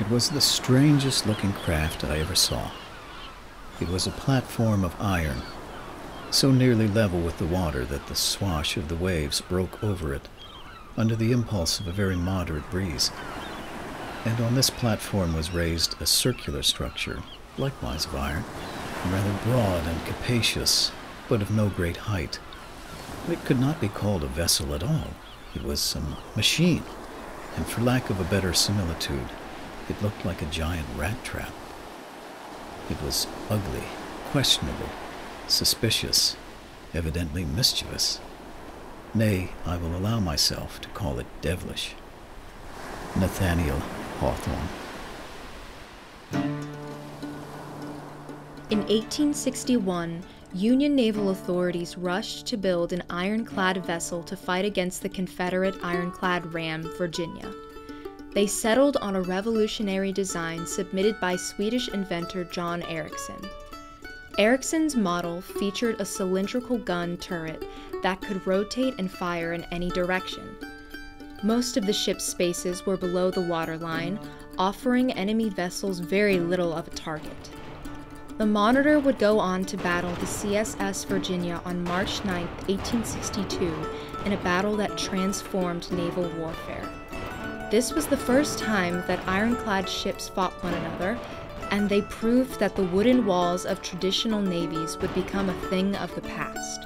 It was the strangest looking craft I ever saw. It was a platform of iron, so nearly level with the water that the swash of the waves broke over it under the impulse of a very moderate breeze. And on this platform was raised a circular structure, likewise of iron, rather broad and capacious, but of no great height. It could not be called a vessel at all. It was some machine, and for lack of a better similitude, it looked like a giant rat trap. It was ugly, questionable, suspicious, evidently mischievous. Nay, I will allow myself to call it devilish. Nathaniel Hawthorne. In 1861, Union naval authorities rushed to build an ironclad vessel to fight against the Confederate ironclad ram, Virginia. They settled on a revolutionary design submitted by Swedish inventor John Ericsson. Ericsson's model featured a cylindrical gun turret that could rotate and fire in any direction. Most of the ship's spaces were below the waterline, offering enemy vessels very little of a target. The Monitor would go on to battle the CSS Virginia on March 9, 1862, in a battle that transformed naval warfare. This was the first time that ironclad ships fought one another, and they proved that the wooden walls of traditional navies would become a thing of the past.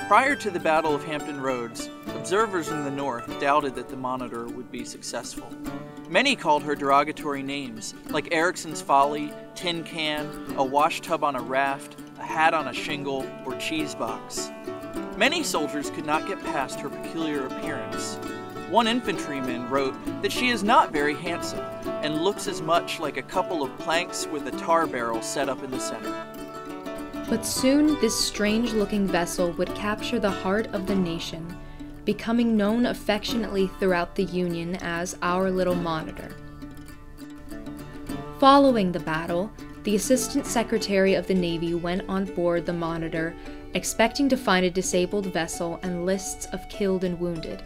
Prior to the Battle of Hampton Roads, observers in the North doubted that the Monitor would be successful. Many called her derogatory names, like Ericsson's Folly, Tin Can, a wash tub on a raft, a hat on a shingle, or cheese box. Many soldiers could not get past her peculiar appearance. One infantryman wrote that she is not very handsome and looks as much like a couple of planks with a tar barrel set up in the center. But soon this strange-looking vessel would capture the heart of the nation, becoming known affectionately throughout the Union as Our Little Monitor. Following the battle, the Assistant Secretary of the Navy went on board the Monitor, expecting to find a disabled vessel and lists of killed and wounded.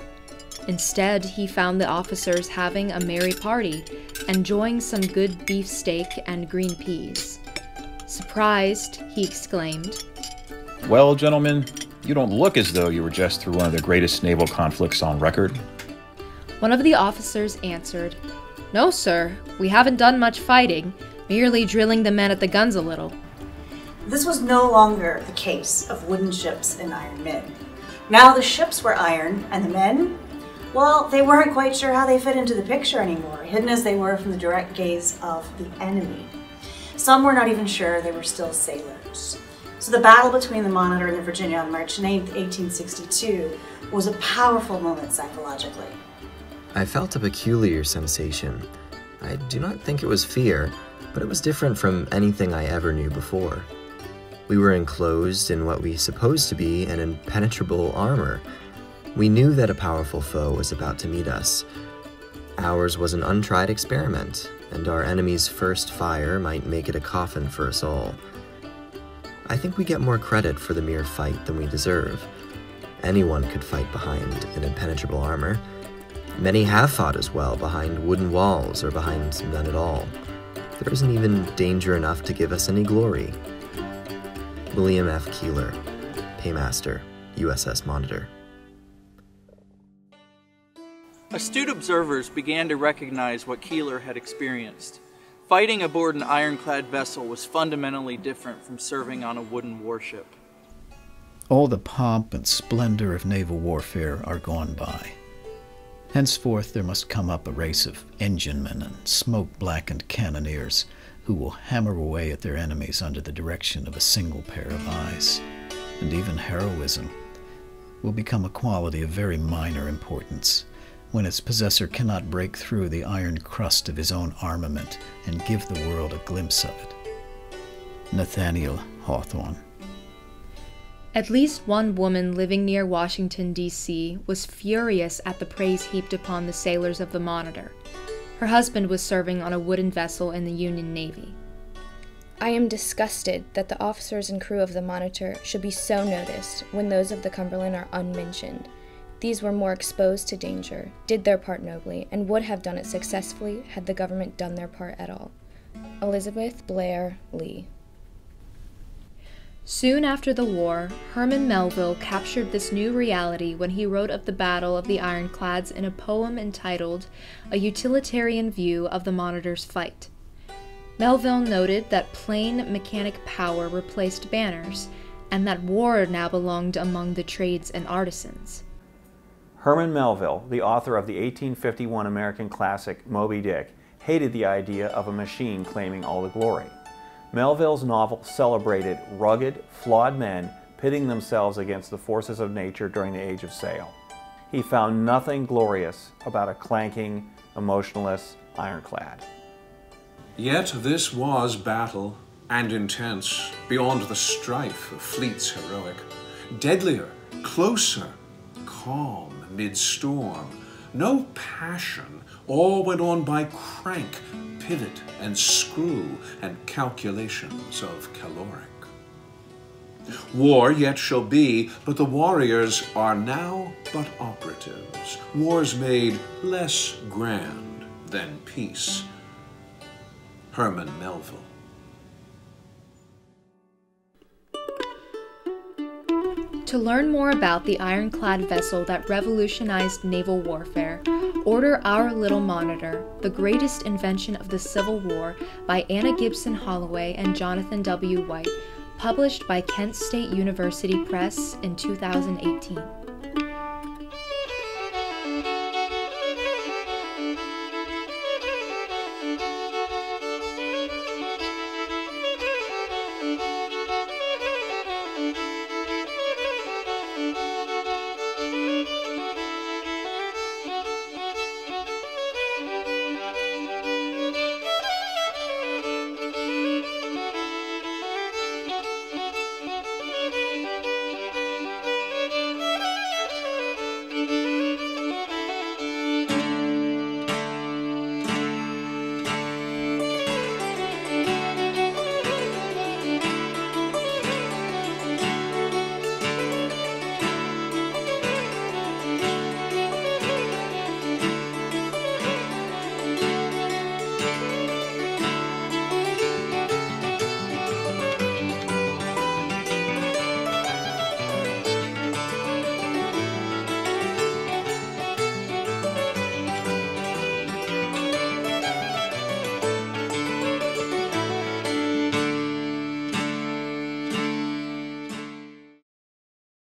Instead, he found the officers having a merry party, enjoying some good beefsteak and green peas. Surprised, he exclaimed, "Well, gentlemen, you don't look as though you were just through one of the greatest naval conflicts on record." One of the officers answered, "No, sir, we haven't done much fighting, merely drilling the men at the guns a little." This was no longer the case of wooden ships and iron men. Now the ships were iron, and the men, well, they weren't quite sure how they fit into the picture anymore, hidden as they were from the direct gaze of the enemy. Some were not even sure they were still sailors. So the battle between the Monitor and the Virginia on March 9, 1862 was a powerful moment psychologically. I felt a peculiar sensation. I do not think it was fear, but it was different from anything I ever knew before. We were enclosed in what we supposed to be an impenetrable armor. We knew that a powerful foe was about to meet us. Ours was an untried experiment, and our enemy's first fire might make it a coffin for us all. I think we get more credit for the mere fight than we deserve. Anyone could fight behind an impenetrable armor. Many have fought as well behind wooden walls or behind none at all. There isn't even danger enough to give us any glory. William F. Keeler, Paymaster, USS Monitor. Astute observers began to recognize what Keeler had experienced. Fighting aboard an ironclad vessel was fundamentally different from serving on a wooden warship. All the pomp and splendor of naval warfare are gone by. Henceforth there must come up a race of enginemen and smoke-blackened cannoneers who will hammer away at their enemies under the direction of a single pair of eyes. And even heroism will become a quality of very minor importance, when its possessor cannot break through the iron crust of his own armament and give the world a glimpse of it. Nathaniel Hawthorne. At least one woman living near Washington, D.C. was furious at the praise heaped upon the sailors of the Monitor. Her husband was serving on a wooden vessel in the Union Navy. "I am disgusted that the officers and crew of the Monitor should be so noticed when those of the Cumberland are unmentioned. These were more exposed to danger, did their part nobly, and would have done it successfully had the government done their part at all. Elizabeth Blair Lee. Soon after the war, Herman Melville captured this new reality when he wrote of the Battle of the Ironclads in a poem entitled A Utilitarian View of the Monitor's Fight. Melville noted that plain mechanic power replaced banners, and that war now belonged among the trades and artisans. Herman Melville, the author of the 1851 American classic Moby Dick, hated the idea of a machine claiming all the glory. Melville's novel celebrated rugged, flawed men pitting themselves against the forces of nature during the Age of Sail. He found nothing glorious about a clanking, emotionless ironclad. Yet this was battle, and intense, beyond the strife of fleets heroic. Deadlier, closer, calm mid-storm. No passion, all went on by crank, pivot and screw, and calculations of caloric. War yet shall be, but the warriors are now but operatives. War's made less grand than peace. Herman Melville. To learn more about the ironclad vessel that revolutionized naval warfare, order Our Little Monitor, The Greatest Invention of the Civil War by Anna Gibson Holloway and Jonathan W. White, published by Kent State University Press in 2018.